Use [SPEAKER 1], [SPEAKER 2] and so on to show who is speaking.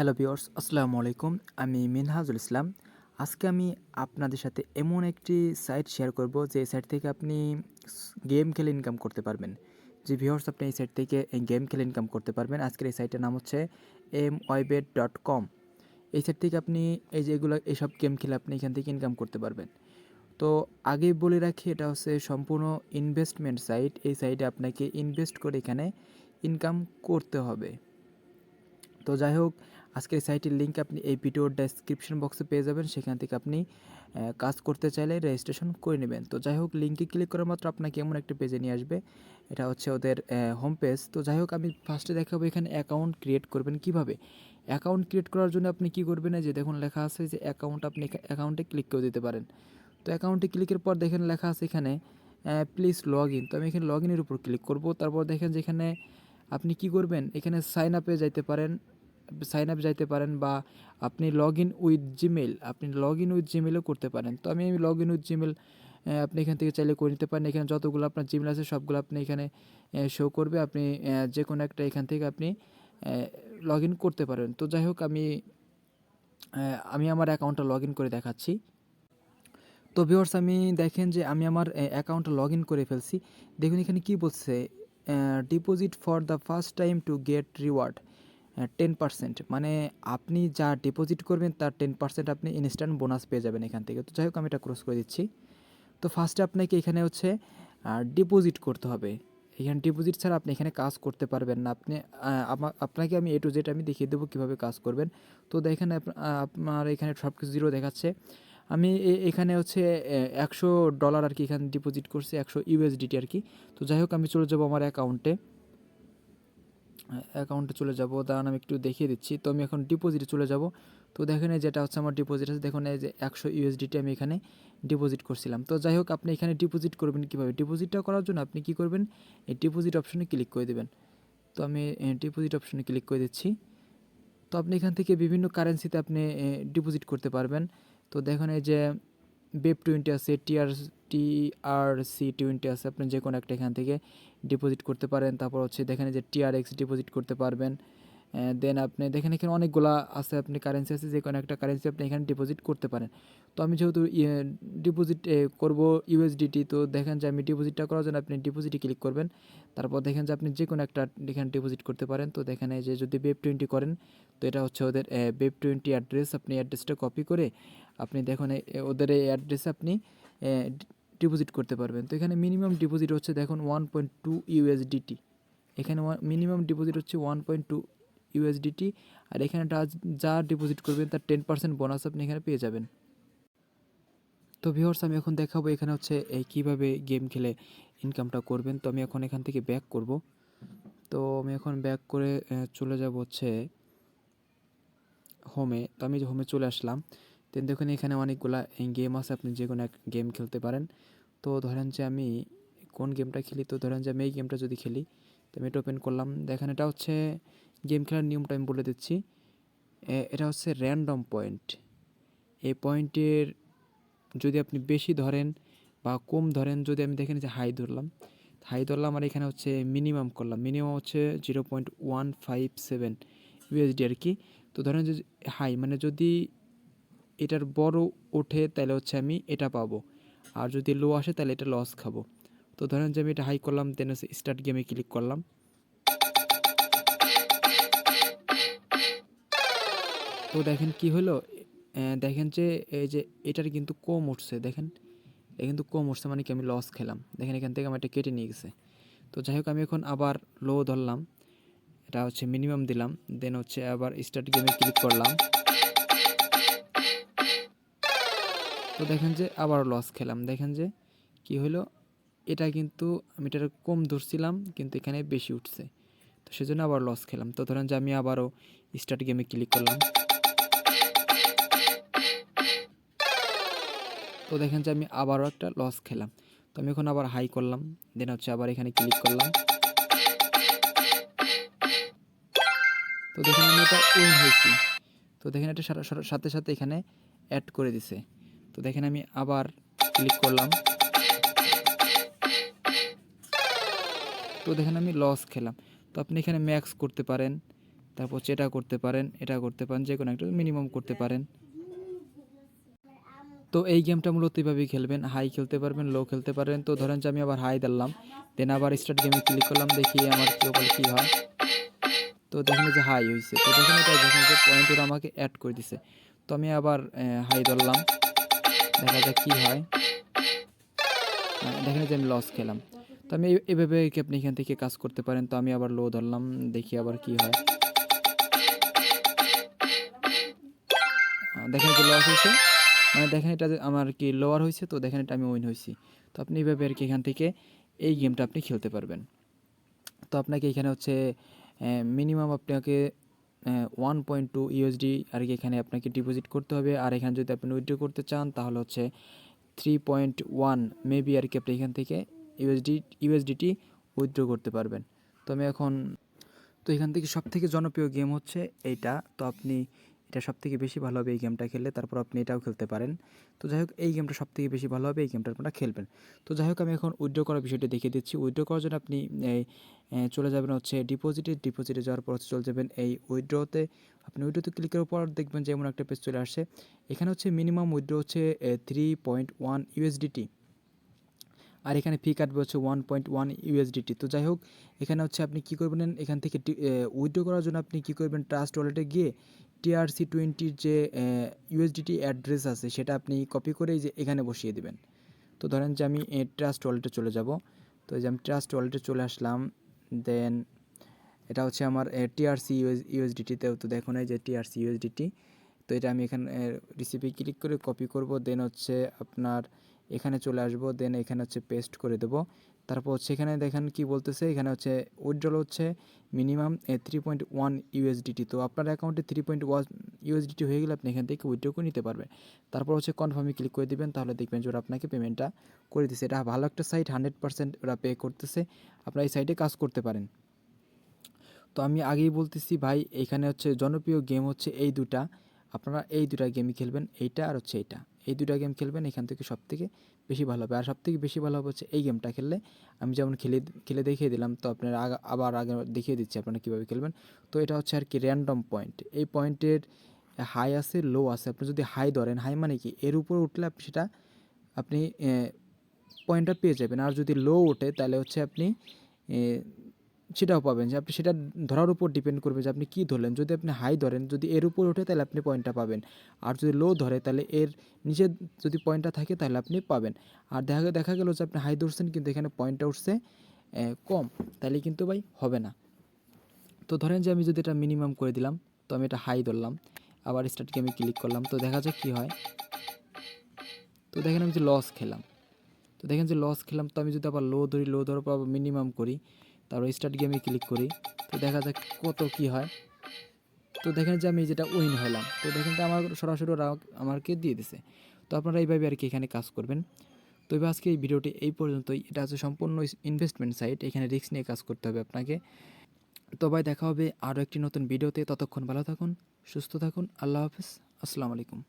[SPEAKER 1] Hello viewers, আসসালামু আলাইকুম। আমি মিনহাজুল ইসলাম। আজকে আমি আপনাদের সাথে এমন একটি সাইট শেয়ার করব যে সাইট থেকে আপনি গেম খেলে ইনকাম করতে পারবেন। যে ভিউয়ার্স, আপনি এই সাইট থেকে গেম খেলে ইনকাম করতে পারবেন। আজকের এই সাইটের নাম হচ্ছে YeBet.com। এই সাইট থেকে আপনি এইসব গেম খেলে আপনি এখান থেকে ইনকাম করতে পারবেন। তো আগেই বলে রাখি, এটা হচ্ছে সম্পূর্ণ ইনভেস্টমেন্ট সাইট। এই সাইটে আপনাকে ইনভেস্ট করে এখানে ইনকাম করতে হবে। তো যাই হোক, আজকের এই সাইটের লিঙ্ক আপনি এই ভিডিওর ডেসক্রিপশন বক্সে পেয়ে যাবেন। সেখান থেকে আপনি কাজ করতে চাইলে রেজিস্ট্রেশন করে নেবেন। তো যাই হোক, লিঙ্কে ক্লিক করা মাত্র আপনাকে এমন একটা পেজে নিয়ে আসবে। এটা হচ্ছে ওদের হোম পেজ। তো যাই হোক, আমি ফার্স্টে দেখাবো এখানে অ্যাকাউন্ট ক্রিয়েট করবেন কিভাবে। অ্যাকাউন্ট ক্রিয়েট করার জন্য আপনি কি করবেন, যে দেখুন লেখা আছে যে অ্যাকাউন্ট, আপনি অ্যাকাউন্টে ক্লিক করে দিতে পারেন। তো অ্যাকাউন্টে ক্লিকের পর দেখেন লেখা আছে এখানে প্লিজ লগ ইন। তো আমি এখানে লগ ইনের উপর ক্লিক করব। তারপর দেখেন যেখানে আপনি কি করবেন, এখানে সাইন আপে যাইতে পারেন বা আপনি লগ ইন উইথ জিমেল, আপনি লগ ইন উইথ জিমেলও করতে পারেন। তো আমি লগ ইন উইথ জিমেল আপনি এখান থেকে চাইলে করে নিতে পারেন। এখানে যতগুলো আপনার জিমেল আছে সবগুলো আপনি এখানে শো করবে। আপনি যে কোনো একটা এখান থেকে আপনি লগ ইন করতে পারেন। তো যাই হোক, আমি আমার অ্যাকাউন্টটা লগ ইন করে দেখাচ্ছি। তো ভিউয়ার্স, আমি দেখেন যে আমি আমার অ্যাকাউন্টটা লগ ইন করে ফেলছি। দেখুন এখানে কি বলছে, deposit for the first time to get reward 10%। মানে আপনি যা ডিপোজিট করবেন তার 10% আপনি ইনস্ট্যান্ট বোনাস পেয়ে যাবেন এখান থেকে। তো যাই হোক, আমি এটা ক্রস করে দিচ্ছি। তো ফার্স্টে আপনাকে এখানে হচ্ছে ডিপোজিট করতে হবে। এখানে ডিপোজিট ছাড়া আপনি এখানে কাজ করতে পারবেন না। আপনাকে আমি A to Z আমি দেখিয়ে দেবো কীভাবে কাজ করবেন। তো দেখেন আপনার এখানে সব কিছু জিরো দেখাচ্ছে। আমি এখানে হচ্ছে $100 আর কি এখানে ডিপোজিট করছি, 100 USDT আর কি। তো যাই হোক, আমি চলে যাব আমার অ্যাকাউন্টে চলে যাব। দাঁড়ান, আমি একটু দেখিয়ে দিচ্ছি। তো আমি এখন ডিপোজিটে চলে যাব। তো দেখেন এই যেটা হচ্ছে আমার ডিপোজিট আছে, দেখুন এই যে 100 USDT আমি এখানে ডিপোজিট করছিলাম। তো যাই হোক, আপনি এখানে ডিপোজিট করবেন কীভাবে, ডিপোজিটটা করার জন্য আপনি কি করবেন, এই ডিপোজিট অপশনে ক্লিক করে দেবেন। তো আমি ডিপোজিট অপশনে ক্লিক করে দিচ্ছি। তো আপনি এখান থেকে বিভিন্ন কারেন্সিতে আপনি ডিপোজিট করতে পারবেন। তো দেখুন এই যে BEP20 আছে, TRC20 আছে, আপনি যে কোনো একটা এখান থেকে ডিপোজিট করতে পারেন। তারপর হচ্ছে দেখেন যে TRX ডিপোজিট করতে পারবেন। দেন আপনি দেখেন এখানে অনেকগুলা আছে, আপনি কারেন্সি আছে, যে কোনো একটা কারেন্সি আপনি এখানে ডিপোজিট করতে পারেন। তো আমি যেহেতু ডিপোজিট করব USDT, তো দেখেন যে আমি ডিপোজিটটা করার জন্য আপনি ডিপোজিটে ক্লিক করবেন। তারপর দেখেন যে আপনি যে কোনো একটা এখানে ডিপোজিট করতে পারেন। তো দেখেন এই যে যদি BEP20 করেন, তো এটা হচ্ছে ওদের BEP20 অ্যাড্রেস। আপনি অ্যাড্রেসটা কপি করে আপনি দেখুন ওদের এই অ্যাড্রেসে আপনি ডিপোজিট করতে পারবেন। তো এখানে মিনিমাম ডিপোজিট হচ্ছে দেখুন 1.2 USDT। এখানে মিনিমাম ডিপোজিট হচ্ছে 1.2 USDT। আর এখানে যা ডিপোজিট করবেন তার 10% বোনাস আপনি এখানে পেয়ে যাবেন। তো ভিউয়ার্স, আমি এখন দেখাবো এখানে হচ্ছে কীভাবে গেম খেলে ইনকামটা করবেন। তো আমি এখন এখান থেকে ব্যাক করব। তো আমি এখন ব্যাক করে চলে যাব হচ্ছে হোমে। তো আমি যে হোমে চলে আসলাম, দেন দেখুন এখানে অনেকগুলা গেম আছে, আপনি যে কোনো এক গেম খেলতে পারেন। তো ধরেন যে আমি কোন গেমটা খেলি, তো ধরেন যে আমি এই গেমটা যদি খেলি, তো আমি এটা ওপেন করলাম। দেখেন এটা হচ্ছে গেম খেলার নিয়মটা আমি বলে দিচ্ছি। এটা হচ্ছে র্যান্ডম পয়েন্ট। এই পয়েন্টের যদি আপনি বেশি ধরেন বা কম ধরেন, যদি আমি দেখেন যে হাই ধরলাম আর এখানে হচ্ছে মিনিমাম করলাম, মিনিমাম হচ্ছে 0.157 USD আর কি। তো ধরেন যে হাই মানে যদি এটার বড় ওঠে তাহলে হচ্ছে আমি এটা পাবো, আর যদি লো আসে তাহলে এটা লস খাবো। তো ধরেন যে আমি এটা হাই করলাম, দেন হচ্ছে স্টার্ট গেমে ক্লিক করলাম। তো দেখেন কি হলো, দেখেন যে এই যে এটার কিন্তু কম উঠছে, দেখেন এটা কিন্তু কম উঠছে, মানে কি আমি লস খেলাম। দেখেন এখান থেকে আমার এটা কেটে নিয়ে গেছে। তো যাই হোক, আমি এখন আবার লো ধরলাম, এটা হচ্ছে মিনিমাম দিলাম, দেন হচ্ছে আবার স্টার্ট গেমে ক্লিক করলাম। তো দেখেন যে আবার লস খেলাম। দেখেন যে কি হলো, এটা কিন্তু আমি এটা কম ধরছিলাম কিন্তু এখানে বেশি উঠছে, তো সেজন্য আবার লস খেলাম। তো ধরেন যে আমি আবারও স্টার্ট গেমে ক্লিক করলাম। তো দেখেন যে আমি আবারও একটা লস খেলাম। তো আমি এখন আবার হাই করলাম, দেন হচ্ছে আবার এখানে ক্লিক করলাম। তো দেখেন আমি এটা উইন হয়েছি। তো দেখেন এটা সাথে সাথে এখানে অ্যাড করে দিছে। তো দেখেন আমি আবার ক্লিক করলাম। তো দেখেন আমি লস খেলাম। তো আপনি এখানে ম্যাক্স করতে পারেন, তারপর হচ্ছে এটা করতে পারেন, যে কোনো একটা মিনিমাম করতে পারেন। তো এই গেমটা মূলত এইভাবেই খেলবেন, হাই খেলতে পারবেন, লো খেলতে পারেন। তো ধরেন যে আমি আবার হাই দিলাম, দেন আবার স্টার্ট গেমে ক্লিক করলাম, দেখি আমার কী হয়। তো দেখেন যে হাই হয়েছে, তো দেখেন এটা দেখেন যে পয়েন্ট ওরা আমাকে অ্যাড করে দিছে। তো আমি আবার হাই ধরলাম, দেখা যাক কী হয়। দেখেন যে আমি লস খেলাম। তো আমি এভাবে কি আপনি এখান থেকে কাজ করতে পারেন। তো আমি আবার লো ধরলাম, দেখি আবার কি হয়। দেখেন যে লস হয়েছে, মানে দেখেন এটা আমার কি লোয়ার হয়েছে, তো দেখেন এটা আমি উইন হয়েছি। তো আপনি এইভাবে আর কি এখান থেকে এই গেমটা আপনি খেলতে পারবেন। তো আপনাকে এখানে হচ্ছে মিনিমাম আপনাকে 1.2 ইউএসডি আর কি এখানে আপনাকে ডিপোজিট করতে হবে। আর এখানে যদি আপনি উইথড্র করতে চান তাহলে হচ্ছে 3.1 মেবি আর কি আপনি এখান থেকে ইউএসডিটি উইথড্র করতে পারবেন। তো আমি এখন তো এখান থেকে সবথেকে জনপ্রিয় গেম হচ্ছে এইটা। তো আপনি এটা সবথেকে বেশি ভালো হবে এই গেমটা খেললে, তারপর আপনি এটাও খেলতে পারেন। তো যাই হোক এই গেমটা সবথেকে বেশি ভালো হবে, এই গেমটা আপনারা খেলবেন। তো যাই হোক আমি এখন উইথড্র করার বিষয়টা দেখিয়ে দিচ্ছি। উইথড্র করার জন্য আপনি চলে যাবেন হচ্ছে ডিপোজিটে যাওয়ার পর চলে যাবেন এই উইথড্রতে। আপনি উইথড্রতে ক্লিক করার পর দেখবেন যে এমন একটা পেজ চলে আসছে। এখানে হচ্ছে মিনিমাম উইথড্র হচ্ছে 3.1 ইউএসডিটি, আর এখানে ফি কাটবে হচ্ছে 1.1 ইউএসডিটি। তো যাই হোক এখানে হচ্ছে আপনি কী করবেন, এখান থেকে উইথড্র করার জন্য আপনি কী করবেন, ট্রাস্ট ওয়ালেটে গিয়ে TRC20 যে ইউএসডিটি অ্যাড্রেস আছে সেটা আপনি কপি করে যে এখানে বসিয়ে দেবেন। তো ধরেন যে আমি ট্রাস্ট ওয়ালেটে চলে যাব। তো এই যে আমি ট্রাস্ট ওয়ালেটে চলে আসলাম, দেন এটা হচ্ছে আমার TRC ইউএসডিটিতেও। তো দেখুন এই যে TRC ইউএসডিটি। তো এটা আমি এখানে রিসিপে ক্লিক করে কপি করব, দেন হচ্ছে আপনার এখানে চলে আসব, দেন এখানে হচ্ছে পেস্ট করে দেব। তারপর হচ্ছে এখানে দেখেন কি বলতেছে, এখানে হচ্ছে উইথড্রল হচ্ছে মিনিমাম 3.1 ইউএসডিটি। তো আপনার অ্যাকাউন্টে 3.1 ইউএসডিটি হয়ে গেলে আপনি এখান থেকে উইথড্র করে নিতে পারবেন। তারপর হচ্ছে কনফার্মে ক্লিক করে দিবেন, তাহলে দেখবেন যে ওরা আপনাকে পেমেন্টটা করে দিচ্ছে। এটা ভালো একটা সাইট, 100% ওরা পে করতেছে। আপনারা এই সাইটে কাজ করতে পারেন। তো আমি আগেই বলতেছি ভাই, এখানে হচ্ছে জনপ্রিয় গেম হচ্ছে এই দুটা। আপনারা এই দুটা গেমই খেলবেন, এইটা আর হচ্ছে এইটা। এই দুটা গেম খেলবেন, এখান থেকে সবথেকে বেশি ভালো হবে। আর সবথেকে বেশি ভালো হবে হচ্ছে এই গেমটা খেললে। আমি যেমন খেলে দেখিয়ে দিলাম, তো আপনারা আবার আগে দেখিয়ে দিচ্ছি আপনারা কীভাবে খেলবেন। তো এটা হচ্ছে আর কি র্যান্ডম পয়েন্ট। এই পয়েন্টের হাই আছে, লো আছে। আপনি যদি হাই ধরেন, হাই মানে কি এর উপরে উঠলে আপনি পয়েন্টটা পেয়ে যাবেন। আর যদি লো ওঠে তাহলে হচ্ছে আপনি সেটাও পাবেন। যে আপনি সেটা ধরার উপর ডিপেন্ড করবে যে আপনি কী ধরলেন। যদি আপনি হাই ধরেন, যদি এর উপর ওঠে তাহলে আপনি পয়েন্টটা পাবেন। আর যদি লো ধরে তাহলে এর নিচে যদি পয়েন্টটা থাকে তাহলে আপনি পাবেন। আর দেখা গেল যে আপনি হাই ধরছেন কিন্তু এখানে পয়েন্টটা উঠছে কম, তাহলে কিন্তু ভাই হবে না। তো ধরেন যে আমি যদি এটা মিনিমাম করে দিলাম, তো আমি এটা হাই ধরলাম, আবার স্টার্ট গেমে ক্লিক করলাম, তো দেখা যাক কী হয়। তো দেখেন আমি যে লস খেলাম। তো আমি যদি আবার লো ধরার পর আবার মিনিমাম করি, তারপর স্টার্ট গেমে ক্লিক করি, তো দেখা যাক কত কি হয়। তো দেখেন যে আমি যেটা উইন হলাম। তো দেখেন যে আমার সরাসরি ওরা আমাকে দিয়ে দিছে। তো আপনারা এইভাবে আর কি এখানে কাজ করবেন। তো এবার আজকে এই ভিডিওটি এই পর্যন্তই। এটা হচ্ছে সম্পূর্ণ ইনভেস্টমেন্ট সাইট, এখানে রিস্ক নিয়ে কাজ করতে হবে আপনাকে। তো ভাই দেখা হবে আরও একটি নতুন ভিডিওতে। ততক্ষণ ভালো থাকুন, সুস্থ থাকুন। আল্লাহ হাফেজ, আসসালামু আলাইকুম।